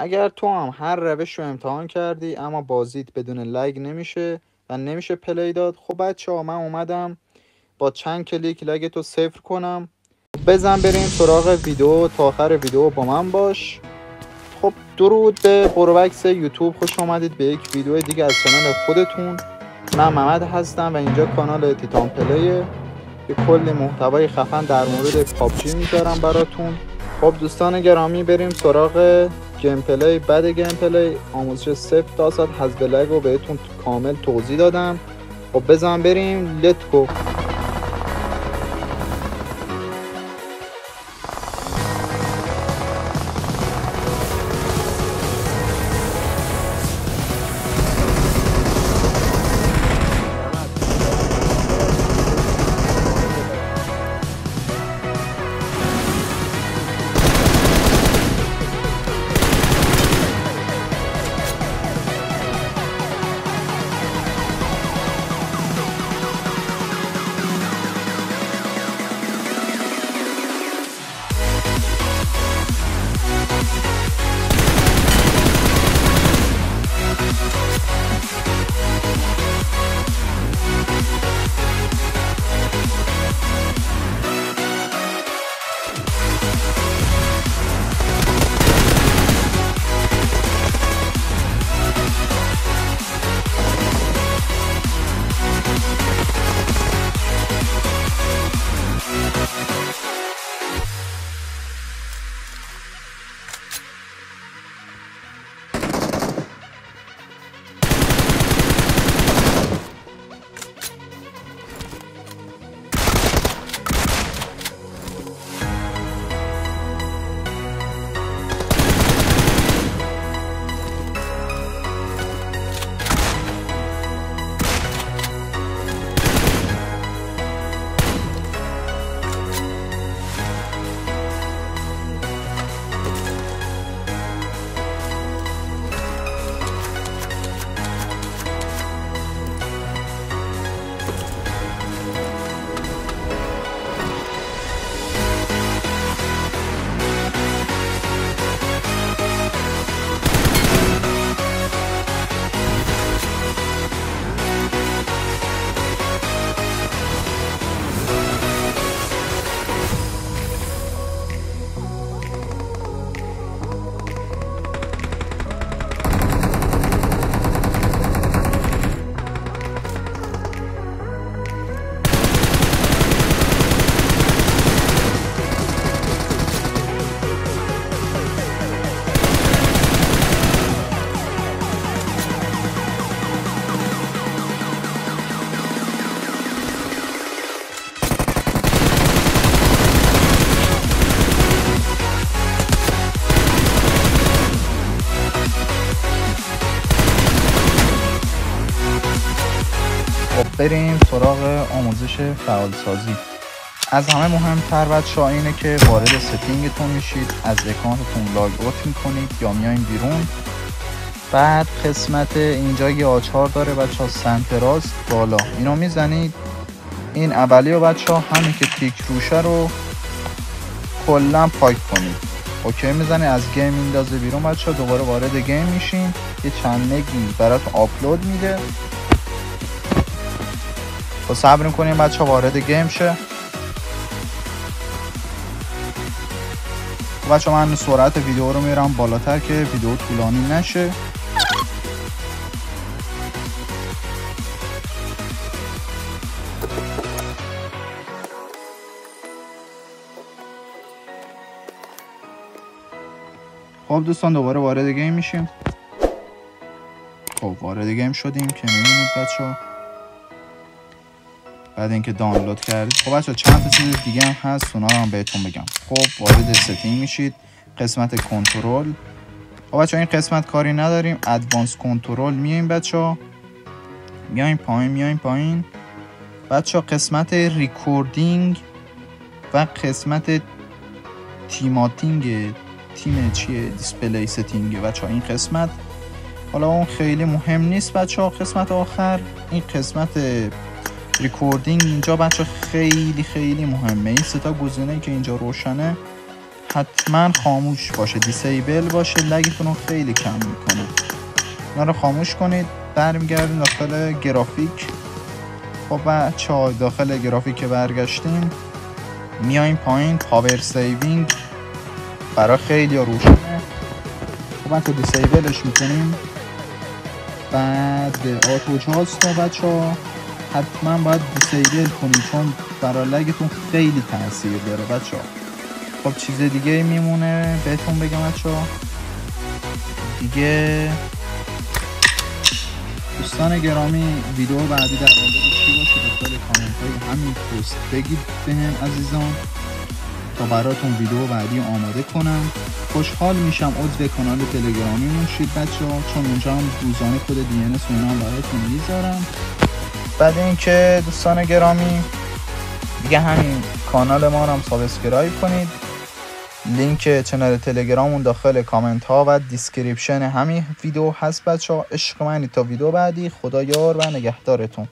اگر تو هم هر روش رو امتحان کردی اما بازیت بدون لگ نمیشه و نمیشه پلی داد، خب بچه ها من اومدم با چند کلیک لگ تو صفر کنم. بزن بریم سراغ ویدیو، تا آخر ویدیو با من باش. خب درود به بروبکس یوتیوب، خوش آمدید به یک ویدیو دیگه از چنل خودتون. من محمد هستم و اینجا کانال تیتان پلیه که کلی محتوای خفن در مورد پابجی میذارم براتون. خب دوستان گرامی، بریم سراغ گیم پلی. بعد گیم پلی آموزش 0 تا 100 حذف لگ رو بهتون کامل توضیح دادم. خب بزن بریم، لت گو. بریم سراغ آموزش فعالسازی. از همه مهمتر بچه‌ها اینه که وارد ستینگتون میشید، از اکانتتون لاگ اوت میکنید یا میاین بیرون. بعد قسمت اینجا یه آچار داره بچه‌ها، سمت راست بالا، اینو میزنید. این اولی رو بچه‌ها همین که تیک روشه رو کلا پاک کنید. اوکی میزنید، از گیم میندازه بیرون بچه‌ها. دوباره وارد گیم میشین، یه چند مگی براتون آپلود میده. با صبر میکنیم بچه ها وارد گیم شه. بچه ها من سرعت ویدیو رو میرم بالاتر که ویدیو طولانی نشه. خب دوستان دوباره وارد گیم میشیم. خب وارد گیم شدیم که میبینید بچه ها بعد اینکه دانلود کردید. خب بچه‌ها چند تا چیز دیگه هم هست، اونا رو هم بهتون بگم. خب وارد ستینگ میشید، قسمت کنترل. خب بچه‌ها این قسمت کاری نداریم، ادوانس کنترل میایم بچه‌ها، میایم پایین بچه‌ها. قسمت ریکوردینگ و قسمت تیم چیه، دیسپلی ستینگ بچه‌ها. این قسمت حالا اون خیلی مهم نیست بچه‌ها. قسمت آخر این قسمت ریکوردینگ اینجا بچه خیلی مهمه. این سه تا گزینه‌ای که اینجا روشنه حتما خاموش باشه، دیسیبل باشه، لگتون رو خیلی کم میکنه. اینا رو خاموش کنید. برمیگردیم داخل گرافیک. خب بچه‌ها داخل گرافیک برگشتیم، میایم پایین پاور سیوینگ برای خیلی روشنه. خب بچه‌ها دیسیبلش میکنیم. بعد آتو جاست بچه‌ها حتما باید دیسیبل کنید چون برای لگتون خیلی تاثیر داره بچه‌ها. خب چیز دیگه میمونه بهتون بگم بچه‌ها دیگه. دوستان گرامی ویدیو بعدی در مورد چی باشه داخل کامنت های همین پست بگید بهم عزیزان تا براتون ویدیو بعدی آماده کنم. خوشحال میشم عضو کانال تلگرامیمون شید بچه‌ها، چون اونجا هم روزانه کد DNS و اینا هم براتون میذارم. بعد اینکه دوستان گرامی دیگه همین کانال ما رو هم سابسکرایب کنید. لینک چنل تلگراممون داخل کامنت ها و دیسکریپشن همین ویدیو هست بچه‌ها. عشق منید تا ویدیو بعدی. خدا یار و نگهدارتون.